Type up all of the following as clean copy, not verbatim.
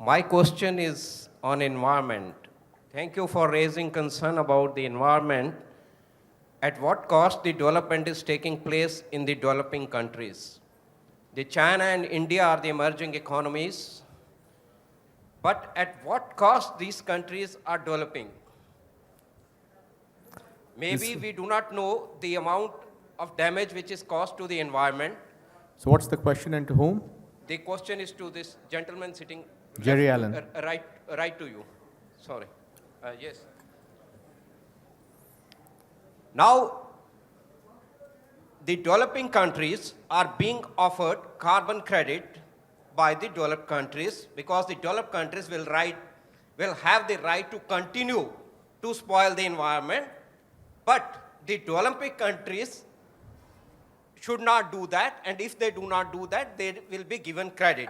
My question is on environment. Thank you for raising concern about the environment. At what cost the development is taking place in the developing countries? The China and India are the emerging economies, but at what cost these countries are developing? Maybe we do not know the amount of damage which is caused to the environment. So what's the question and to whom? The question is to this gentleman sitting Jerry left, Allen. right to you. Sorry. Yes. Now, the developing countries are being offered carbon credit by the developed countries because the developed countries will have the right to continue to spoil the environment, but the developing countries should not do that, and if they do not do that, they will be given credit.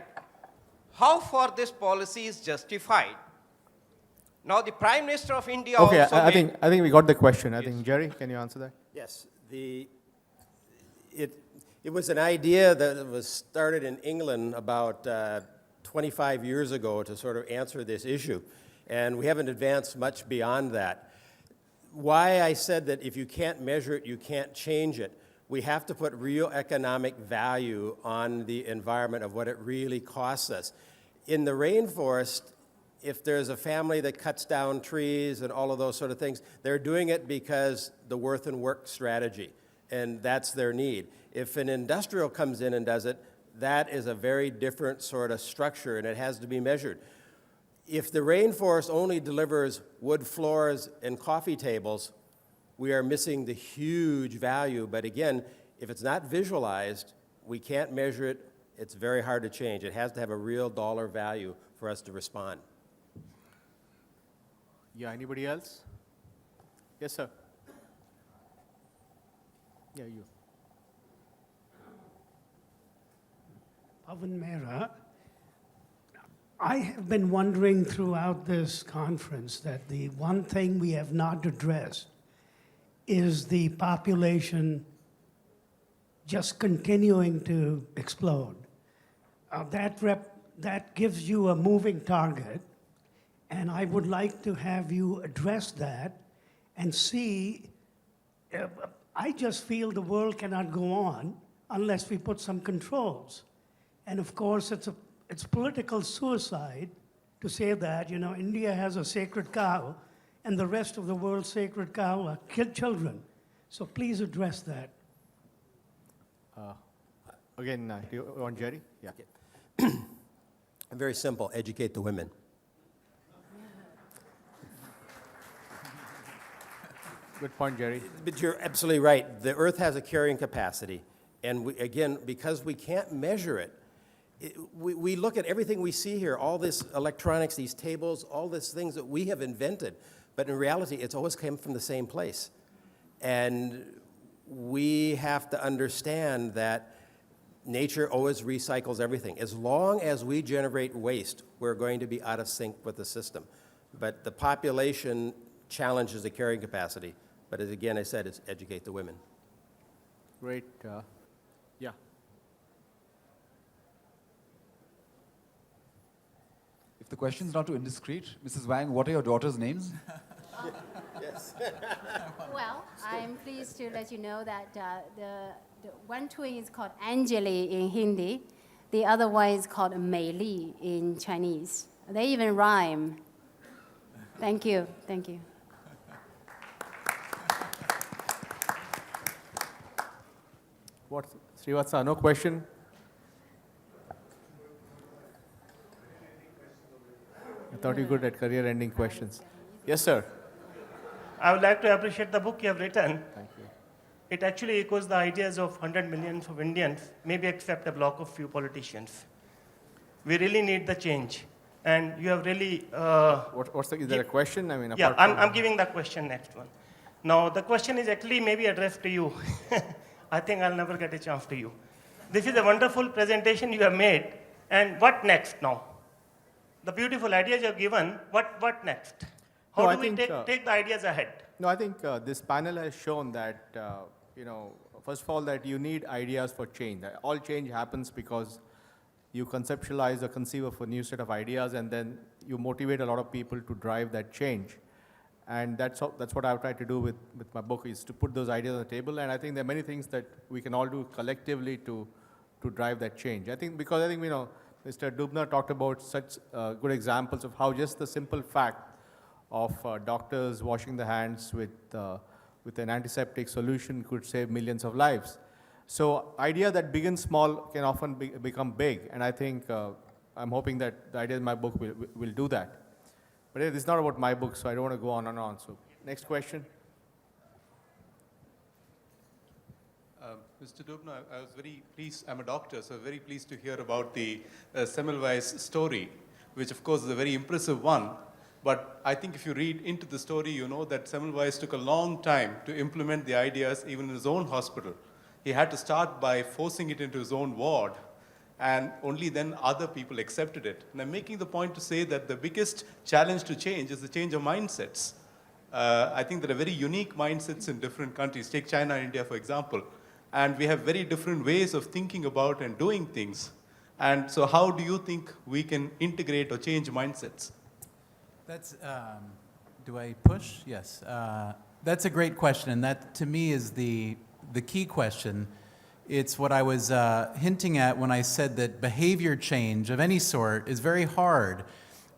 How far this policy is justified? Now, the Prime Minister of India Okay, also I made- think we got the question. I think, Jerry, can you answer that? Yes, it was an idea that was started in England about 25 years ago to sort of answer this issue, and we haven't advanced much beyond that. Why I said that if you can't measure it, you can't change it. We have to put real economic value on the environment of what it really costs us. In the rainforest, if there's a family that cuts down trees and all of those sort of things, they're doing it because the worth and work strategy, and that's their need. If an industrial comes in and does it, that is a very different sort of structure, and it has to be measured. If the rainforest only delivers wood floors and coffee tables, we are missing the huge value. But again, if it's not visualized, we can't measure it. It's very hard to change. It has to have a real dollar value for us to respond. Yeah, anybody else? Yes, sir. Yeah, you. Pavan Mehra, I have been wondering throughout this conference that the one thing we have not addressed is the population just continuing to explode. That gives you a moving target, and I would like to have you address that and see. I just feel the world cannot go on unless we put some controls. And of course, it's political suicide to say that, India has a sacred cow and the rest of the world's sacred cow are children. So please address that. Again, do you want Jerry? Yeah. Very simple, educate the women. Good point, Jerry. But you're absolutely right. The Earth has a carrying capacity. And again, because we can't measure it, we look at everything we see here, all this electronics, these tables, all these things that we have invented. But in reality, it's always come from the same place. And we have to understand that nature always recycles everything. As long as we generate waste, we're going to be out of sync with the system. But the population challenges the carrying capacity. But as again I said, it's educate the women. Great. Yeah. If the question is not too indiscreet, Mrs. Wang, what are your daughters' names? Well, I'm pleased to let you know that the one twin is called Anjali in Hindi. The other one is called Mei Li in Chinese. They even rhyme. Thank you. Thank you. What, Srivatsa, no question? I thought you were good at career-ending questions. Yes, sir. I would like to appreciate the book you have written. Thank you. It actually echoes the ideas of 100 millions of Indians, maybe except a block of few politicians. We really need the change. And you have really... Is there a question? I mean, yeah, apart from- I'm giving the question next one. Now, the question is actually maybe addressed to you. I think I'll never get a chance to you. This is a wonderful presentation you have made. And what next now? The beautiful ideas you have given, what next? How No, I do we think, take the ideas ahead? No, I think this panel has shown that, first of all, that you need ideas for change. All change happens because you conceptualize or conceive of a new set of ideas, and then you motivate a lot of people to drive that change. And that's what I've tried to do with my book, is to put those ideas on the table. And I think there are many things that we can all do collectively to drive that change. Because Mr. Dubner talked about such good examples of how just the simple fact of doctors washing their hands with an antiseptic solution could save millions of lives. So idea that begins small can often become big, and I think I'm hoping that the idea in my book will do that. But it's not about my book, so I don't want to go on and on. So next question. Mr. Dubner, I was very pleased, I'm a doctor, so very pleased to hear about the Semmelweis story, which of course is a very impressive one. But I think if you read into the story, you know that Semmelweis took a long time to implement the ideas even in his own hospital. He had to start by forcing it into his own ward, and only then other people accepted it. And I'm making the point to say that the biggest challenge to change is the change of mindsets. I think there are very unique mindsets in different countries. Take China and India, for example. And we have very different ways of thinking about and doing things. And so how do you think we can integrate or change mindsets? That's, do I push? Yes. That's a great question, and that to me is the key question. It's what I was hinting at when I said that behavior change of any sort is very hard.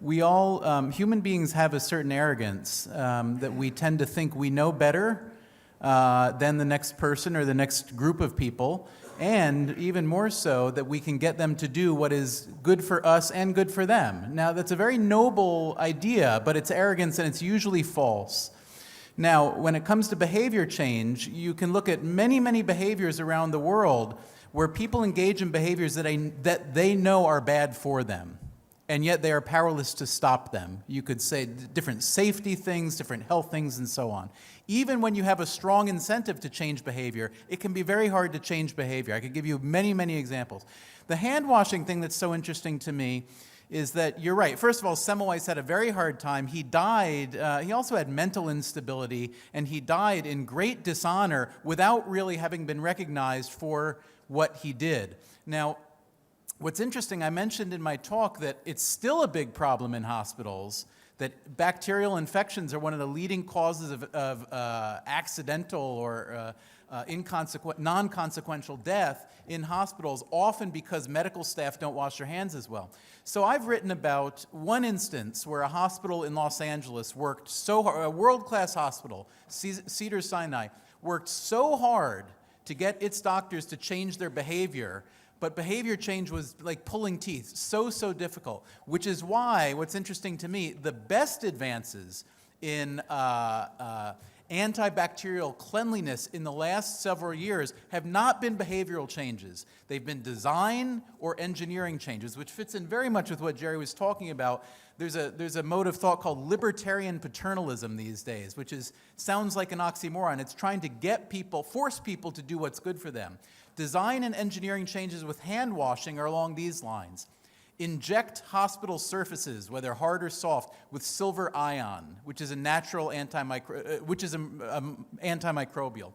We all, human beings have a certain arrogance that we tend to think we know better than the next person or the next group of people, and even more so that we can get them to do what is good for us and good for them. Now, that's a very noble idea, but it's arrogance and it's usually false. Now, when it comes to behavior change, you can look at many, many behaviors around the world where people engage in behaviors that they know are bad for them, and yet they are powerless to stop them. You could say different safety things, different health things, and so on. Even when you have a strong incentive to change behavior, it can be very hard to change behavior. I could give you many, many examples. The hand washing thing that's so interesting to me is that you're right. First of all, Semmelweis had a very hard time. He died, he also had mental instability, and he died in great dishonor without really having been recognized for what he did. Now, what's interesting, I mentioned in my talk that it's still a big problem in hospitals, that bacterial infections are one of the leading causes of accidental or non-consequential death in hospitals, often because medical staff don't wash their hands as well. So I've written about one instance where a hospital in Los Angeles worked so hard, a world-class hospital, Cedars-Sinai, worked so hard to get its doctors to change their behavior, but behavior change was like pulling teeth, so difficult, which is why, what's interesting to me, the best advances in antibacterial cleanliness in the last several years have not been behavioral changes. They've been design or engineering changes, which fits in very much with what Jerry was talking about. There's a mode of thought called libertarian paternalism these days, which sounds like an oxymoron. It's trying to get people, force people to do what's good for them. Design and engineering changes with hand washing are along these lines. Inject hospital surfaces, whether hard or soft, with silver ion, which is a natural antimicrobial.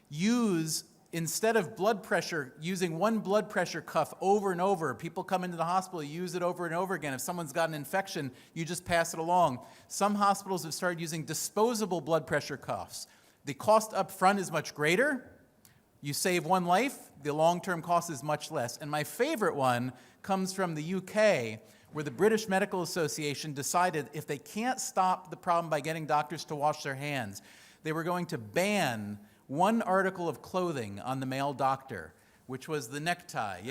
Use, instead of blood pressure, using one blood pressure cuff over and over. People come into the hospital, use it over and over again. If someone's got an infection, you just pass it along. Some hospitals have started using disposable blood pressure cuffs. The cost up front is much greater. You save one life, the long-term cost is much less. And my favorite one comes from the UK, where the British Medical Association decided if they can't stop the problem by getting doctors to wash their hands, they were going to ban one article of clothing on the male doctor, which was the necktie,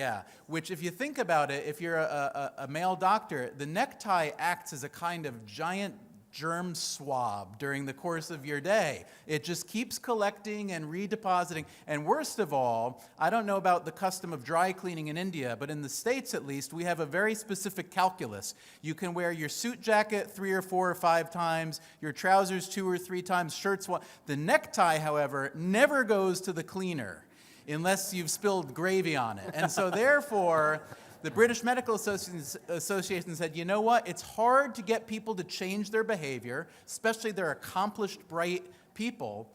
which if you think about it, if you're a male doctor, the necktie acts as a kind of giant germ swab during the course of your day. It just keeps collecting and redepositing. And worst of all, I don't know about the custom of dry cleaning in India, but in the States at least, we have a very specific calculus. You can wear your suit jacket 3 or 4 or 5 times, your trousers 2 or 3 times, shirts 1. The necktie, however, never goes to the cleaner unless you've spilled gravy on it. And so therefore, the British Medical Association said, you know what, it's hard to get people to change their behavior, especially their accomplished, bright people.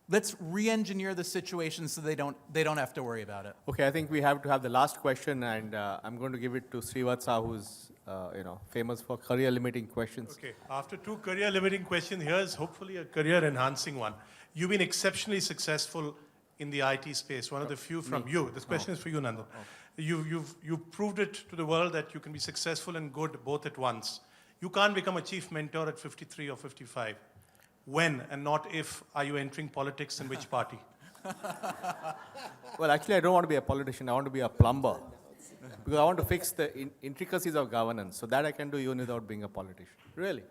let's re-engineer the situation so they don't have to worry about it. Okay, I think we have to have the last question, and I'm going to give it to Srivatsa, who's famous for career-limiting questions. Okay, after two career-limiting questions, here's hopefully a career-enhancing one. You've been exceptionally successful in the IT space, one of the few from you. This question is for you, Nandu. You've proved it to the world that you can be successful and good both at once. You can't become a chief mentor at 53 or 55. When and not if are you entering politics and which party? Well, actually, I don't want to be a politician. I want to be a plumber. Because I want to fix the intricacies of governance. So that I can do even without being a politician. Really.